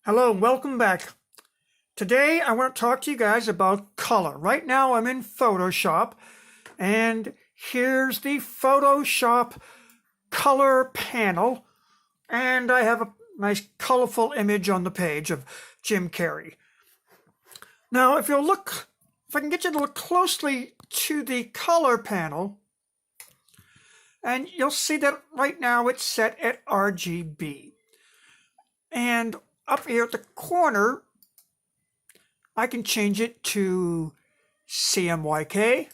Hello, welcome back. Today I want to talk to you guys about color. Right now I'm in Photoshop and here's the Photoshop color panel and I have a nice colorful image on the page of Jim Carrey. Now if I can get you to look closely to the color panel, and you'll see that right now it's set at RGB. And up here at the corner, I can change it to CMYK,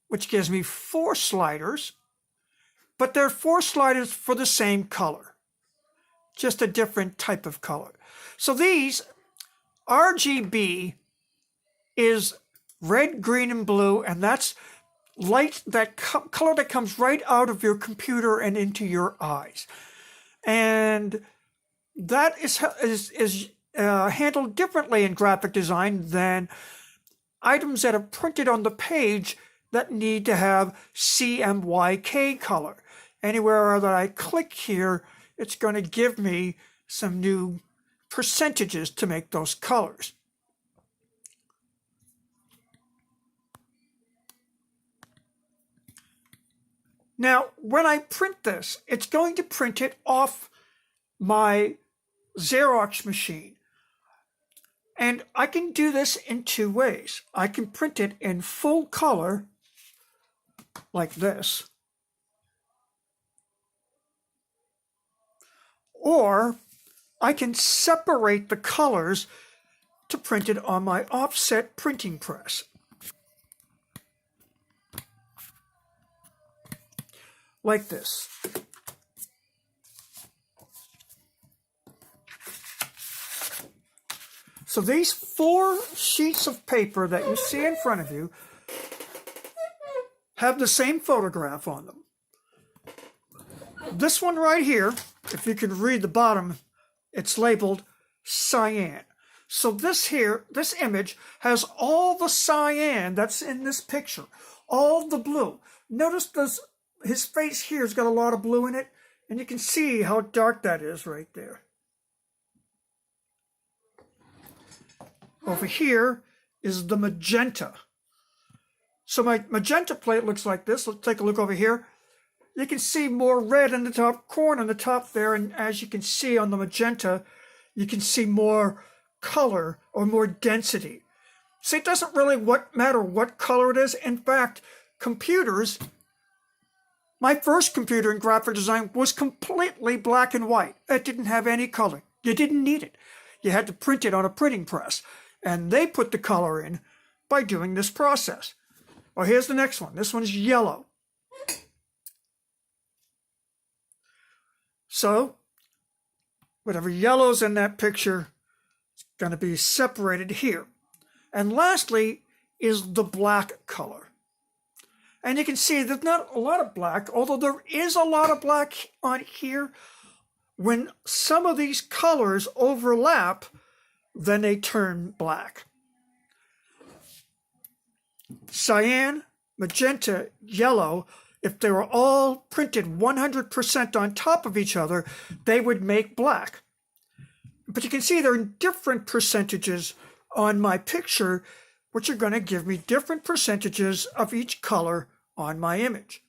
which gives me 4 sliders, but they're 4 sliders for the same color, just a different type of color. So these RGB is red, green, and blue, and that's light, that color that comes right out of your computer and into your eyes. And that is handled differently in graphic design than items that are printed on the page that need to have CMYK color. Anywhere that I click here, it's going to give me some new percentages to make those colors. Now, when I print this, it's going to print it off my Xerox machine. And I can do this in 2 ways. I can print it in full color, like this. Or I can separate the colors to print it on my offset printing press. Like this. So these 4 sheets of paper that you see in front of you have the same photograph on them. This one right here, if you can read the bottom, it's labeled cyan. So this image has all the cyan that's in this picture, all the blue. Notice his face here has got a lot of blue in it, and you can see how dark that is right there. Over here is the magenta. So my magenta plate looks like this. Let's take a look over here. You can see more red in the top corner, on the top there, and as you can see on the magenta, you can see more color or more density. See, it doesn't really matter what color it is. In fact, computers, my first computer in graphic design was completely black and white. It didn't have any color. You didn't need it. You had to print it on a printing press. And they put the color in by doing this process. Well, here's the next one. This one's yellow. So, whatever yellow's in that picture is going to be separated here. And lastly is the black color. And you can see there's not a lot of black, although there is a lot of black on here. When some of these colors overlap, then they turn black. Cyan, magenta, yellow, if they were all printed 100% on top of each other, they would make black. But you can see they're in different percentages on my picture, which are going to give me different percentages of each color on my image.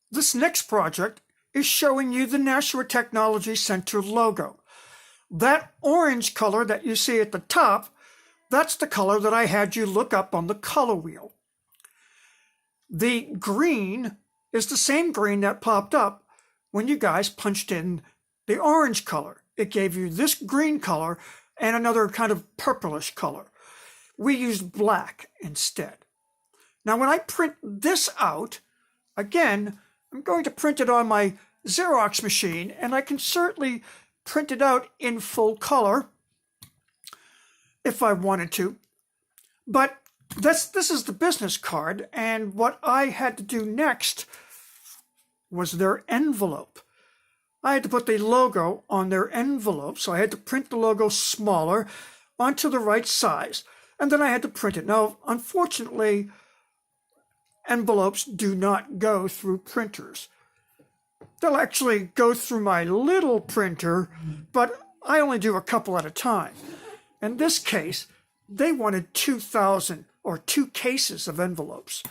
This next project is showing you the Nashua Technology Center logo. That orange color that you see at the top, that's the color that I had you look up on the color wheel. The green is the same green that popped up when you guys punched in the orange color. It gave you this green color and another kind of purplish color. We used black instead. Now when I print this out, again, I'm going to print it on my Xerox machine, and I can certainly print it out in full color if I wanted to. But this is the business card, and what I had to do next was their envelope. I had to put the logo on their envelope, so I had to print the logo smaller onto the right size, and then I had to print it. Now, unfortunately, envelopes do not go through printers. They'll actually go through my little printer, but I only do a couple at a time. In this case, they wanted 2,000 or 2 cases of envelopes.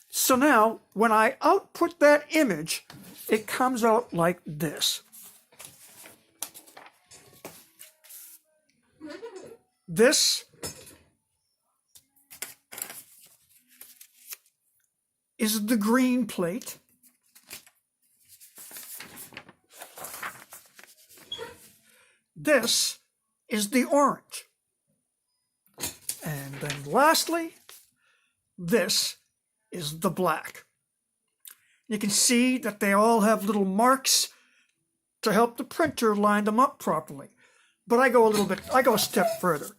So now, when I output that image, it comes out like this. This is the green plate. This is the orange. And then lastly, this is the black. You can see that they all have little marks to help the printer line them up properly. But I go a step further.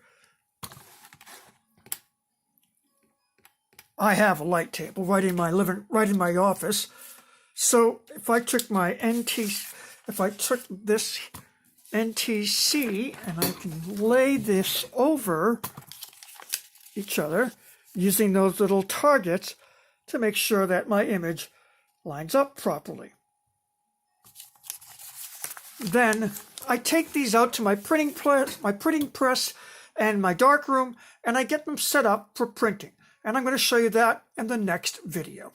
I have a light table right in my office. So if I took this NTC and I can lay this over each other using those little targets to make sure that my image lines up properly. Then I take these out to my printing press and my darkroom, and I get them set up for printing. And I'm going to show you that in the next video.